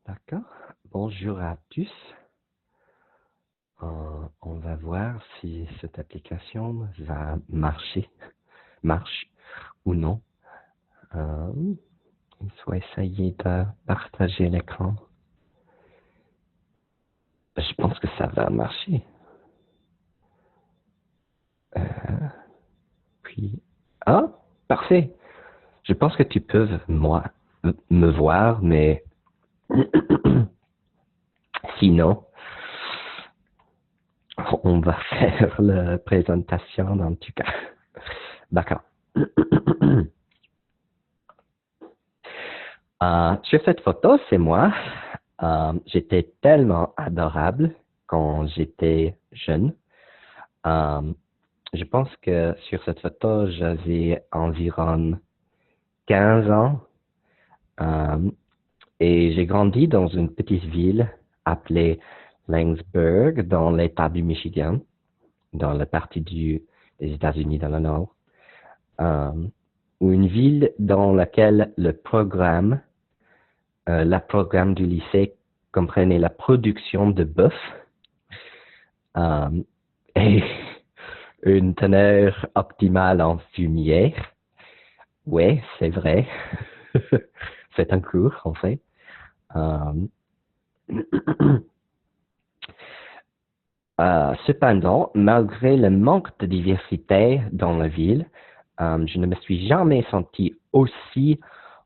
D'accord. Bonjour à tous. On va voir si cette application va marche ou non. Euh, il faut essayer de partager l'écran. Je pense que ça va marcher. Euh, puis, ah, parfait. Je pense que tu peux me voir, mais sinon, on va faire la présentation en tout cas. D'accord. Sur cette photo, c'est moi. J'étais tellement adorable quand j'étais jeune. Euh, je pense que sur cette photo, j'avais environ 15 ans euh, et j'ai grandi dans une petite ville appelée Laingsburg dans l'État du Michigan, dans la partie des États-Unis dans le nord. Euh, ou une ville dans laquelle la programme du lycée comprenait la production de bœuf euh, et une teneur optimale en fumier. Oui, c'est vrai. C'est un cours, en fait. Euh, cependant, malgré le manque de diversité dans la ville, je ne me suis jamais senti aussi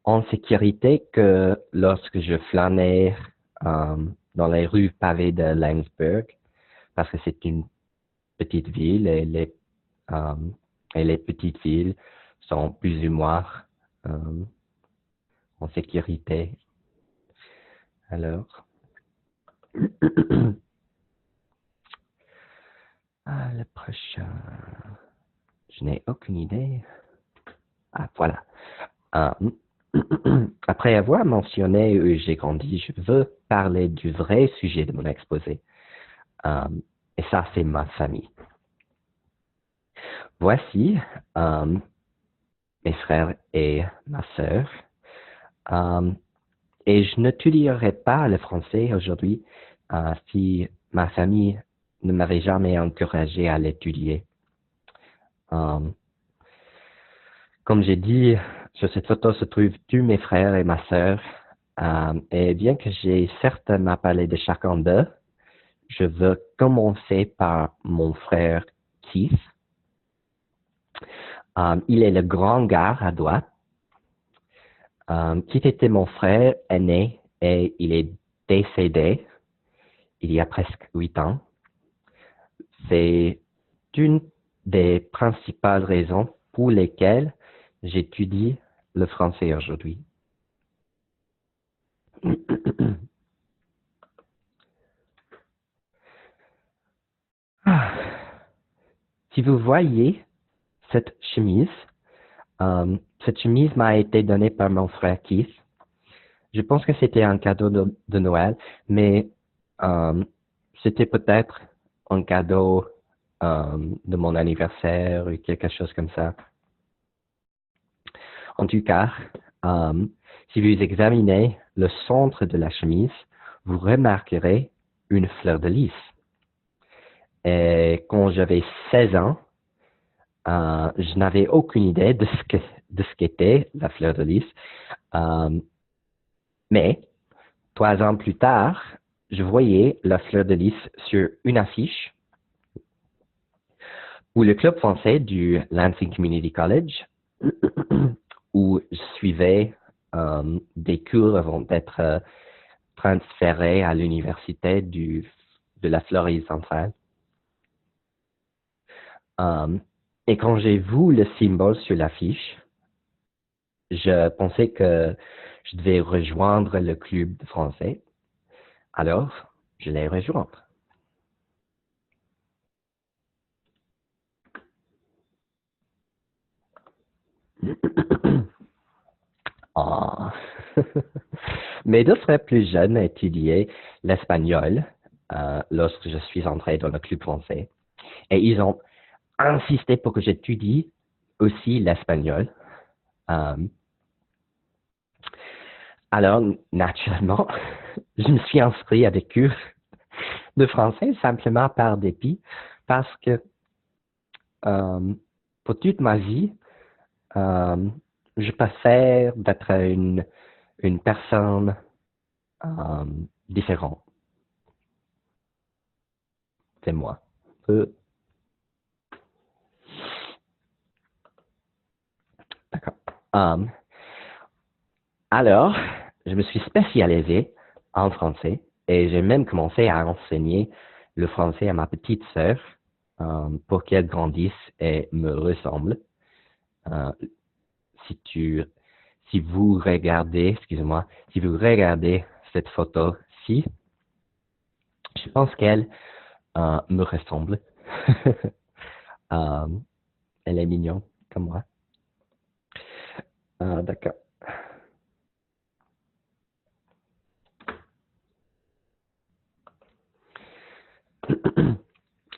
en sécurité que lorsque je flânais euh, dans les rues pavées de Laingsburg, parce que c'est une petite ville euh, et les petites villes sont plus ou moins euh, en sécurité. Alors, le prochain, je n'ai aucune idée. Ah, voilà. Euh, Après avoir mentionné où j'ai grandi, je veux parler du vrai sujet de mon exposé. Euh, et ça, c'est ma famille. Voici euh, mes frères et ma sœur. Euh, et je n'étudierai pas le français aujourd'hui si ma famille ne m'avait jamais encouragé à l'étudier. Euh, Comme j'ai dit, sur cette photo se trouvent tous mes frères et ma sœur. Et bien que j'ai certainement parlé de chacun d'eux, je veux commencer par mon frère Keith. Il est le grand gars à droite. Keith était mon frère aîné et il est décédé il y a presque 8 ans. C'est une des principales raisons pour lesquelles j'étudie le français aujourd'hui. Si vous voyez cette cette chemise m'a été donnée par mon frère Keith. Je pense que c'était un cadeau de Noël, mais euh, c'était peut-être un cadeau de mon anniversaire ou quelque chose comme ça. En tout cas, euh, si vous examinez le centre de la chemise, vous remarquerez une fleur de lys. Et quand j'avais 16 ans, je n'avais aucune idée de ce qu'était la fleur de lys. Euh, mais 3 ans plus tard, je voyais la fleur de lys sur une affiche où le club français du Lansing Community College, où je suivais des cours avant d'être transféré à l'université de la Floride centrale. Euh, et quand j'ai vu le symbole sur l'affiche, je pensais que je devais rejoindre le club de français. Alors, je l'ai rejoint. Oh. Mes deux frères plus jeunes étudiaient l'espagnol lorsque je suis entré dans le club français. Et ils ont insisté pour que j'étudie aussi l'espagnol. Euh, Alors, naturellement, je me suis inscrit à des cours de français simplement par dépit, parce que pour toute ma vie, euh, je préfère d'être une personne euh, différente. C'est moi. D'accord. Euh, alors, je me suis spécialisé en français et j'ai même commencé à enseigner le français à ma petite sœur pour qu'elle grandisse et me ressemble. Euh, si tu, si vous regardez, excusez-moi, si vous regardez cette photo-ci, je pense qu'elle me ressemble. Euh, elle est mignonne comme moi. D'accord.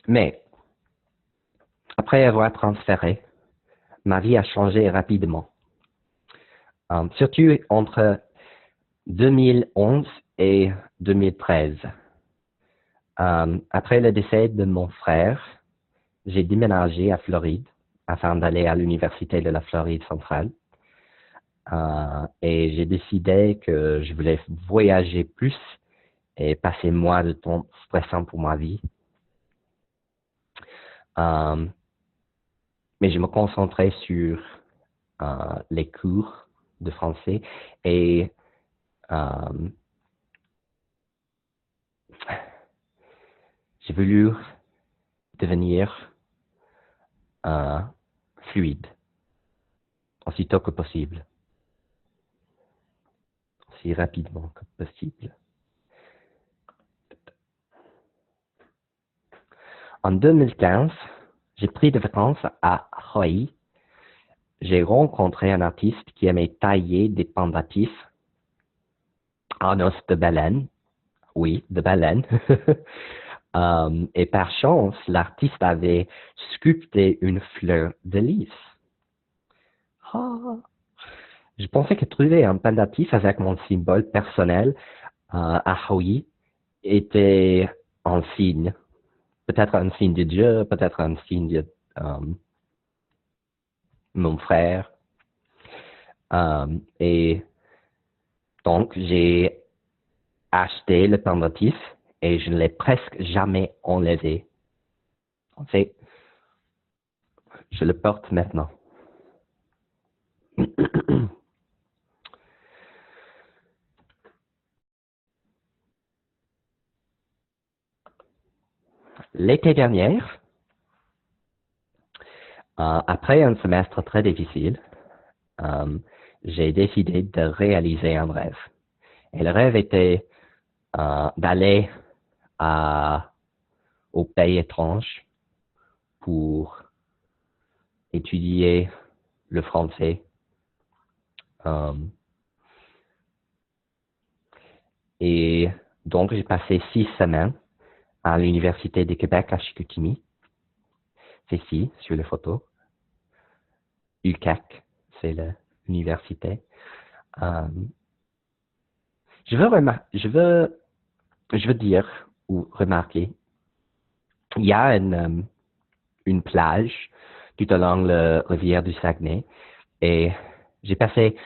Mais après avoir transféré, ma vie a changé rapidement. Surtout entre 2011 et 2013. Après le décès de mon frère, j'ai déménagé à Floride afin d'aller à l'université de la Floride centrale. Et j'ai décidé que je voulais voyager plus et passer moins de temps stressant pour ma vie. Euh, mais je me concentrais sur les cours de français et euh, j'ai voulu devenir fluide aussitôt que possible, aussi rapidement que possible. En 2015, j'ai pris des vacances à Hawaï. J'ai rencontré un artiste qui aimait tailler des pendatifs en os de baleine. Oui, de baleine. Et par chance, l'artiste avait sculpté une fleur de lys. Ah, je pensais que trouver un pendatif avec mon symbole personnel à Hawaï était un signe. Peut-être un signe de Dieu, peut-être un signe de mon frère. Et donc, j'ai acheté le pendatif et je ne l'ai presque jamais enlevé. En fait, je le porte maintenant. L'été dernier, après un semestre très difficile, euh, j'ai décidé de réaliser un rêve. Et le rêve était d'aller au pays étrange pour étudier le français. Euh, et donc, j'ai passé 6 semaines à l'Université du Québec à Chicoutimi. C'est ici, sur les photos. UQAC, c'est l'université. Euh, je veux dire ou remarquer, il y a une plage tout au long de la rivière du Saguenay et j'ai passé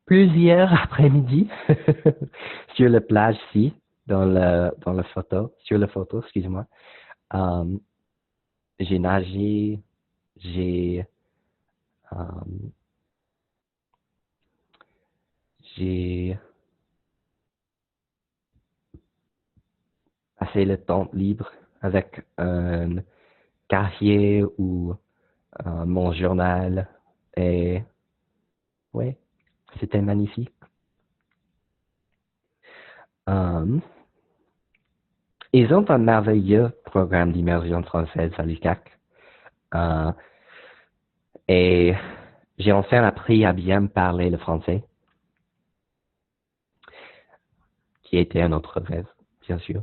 plusieurs après-midi sur la plage-ci, dans la photo, sur la photo, excusez-moi. Euh, j'ai nagé, j'ai euh, j'ai passé le temps libre avec un cahier ou mon journal et ouais, c'était magnifique. Euh, Ils ont un merveilleux programme d'immersion française à l'UQAC. Euh, et j'ai enfin appris à bien parler le français, qui était un autre rêve, bien sûr.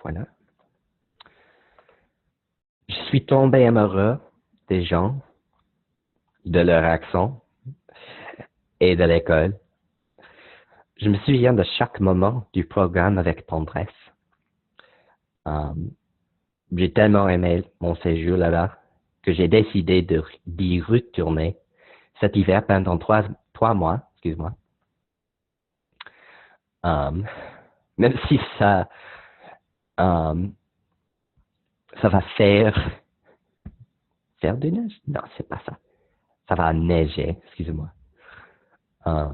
Voilà. Je suis tombé amoureux des gens, de leur accent et de l'école. Je me souviens de chaque moment du programme avec tendresse. J'ai tellement aimé mon séjour là-bas que j'ai décidé d'y retourner cet hiver pendant trois mois, excuse-moi. Même si euh, ça va faire du neige? Non, c'est pas ça. Ça va neiger, excusez-moi. Ta,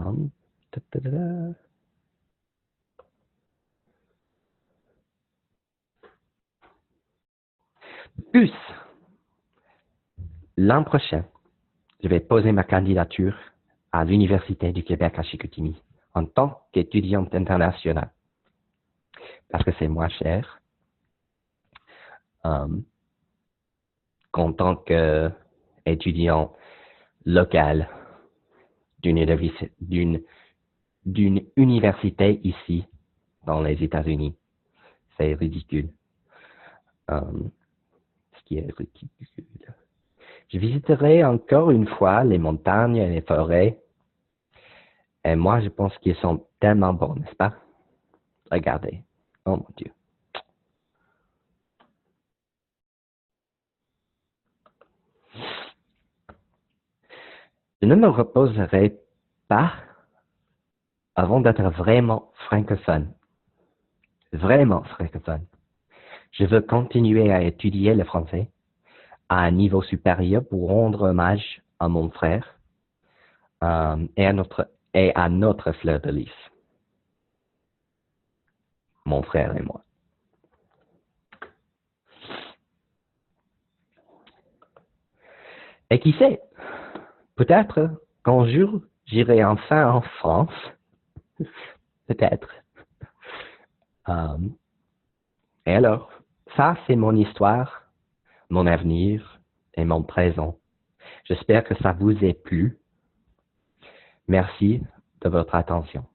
ta, ta, ta. Plus, l'an prochain, je vais poser ma candidature à l'Université du Québec à Chicoutimi en tant qu'étudiante internationale parce que c'est moins cher qu'en tant qu'étudiant local d'une université ici dans les États-Unis. C'est ridicule. Ce qui est ridicule. Je visiterai encore une fois les montagnes et les forêts. Et moi, je pense qu'ils sont tellement bons, n'est-ce pas? Regardez. Oh mon Dieu. Je ne me reposerai pas avant d'être vraiment francophone. Vraiment francophone. Je veux continuer à étudier le français à un niveau supérieur pour rendre hommage à mon frère et à notre fleur de lys, mon frère et moi. Et qui sait, peut-être qu'un jour, j'irai enfin en France. Peut-être. Et alors, ça, c'est mon histoire, mon avenir et mon présent. J'espère que ça vous a plu. Merci de votre attention.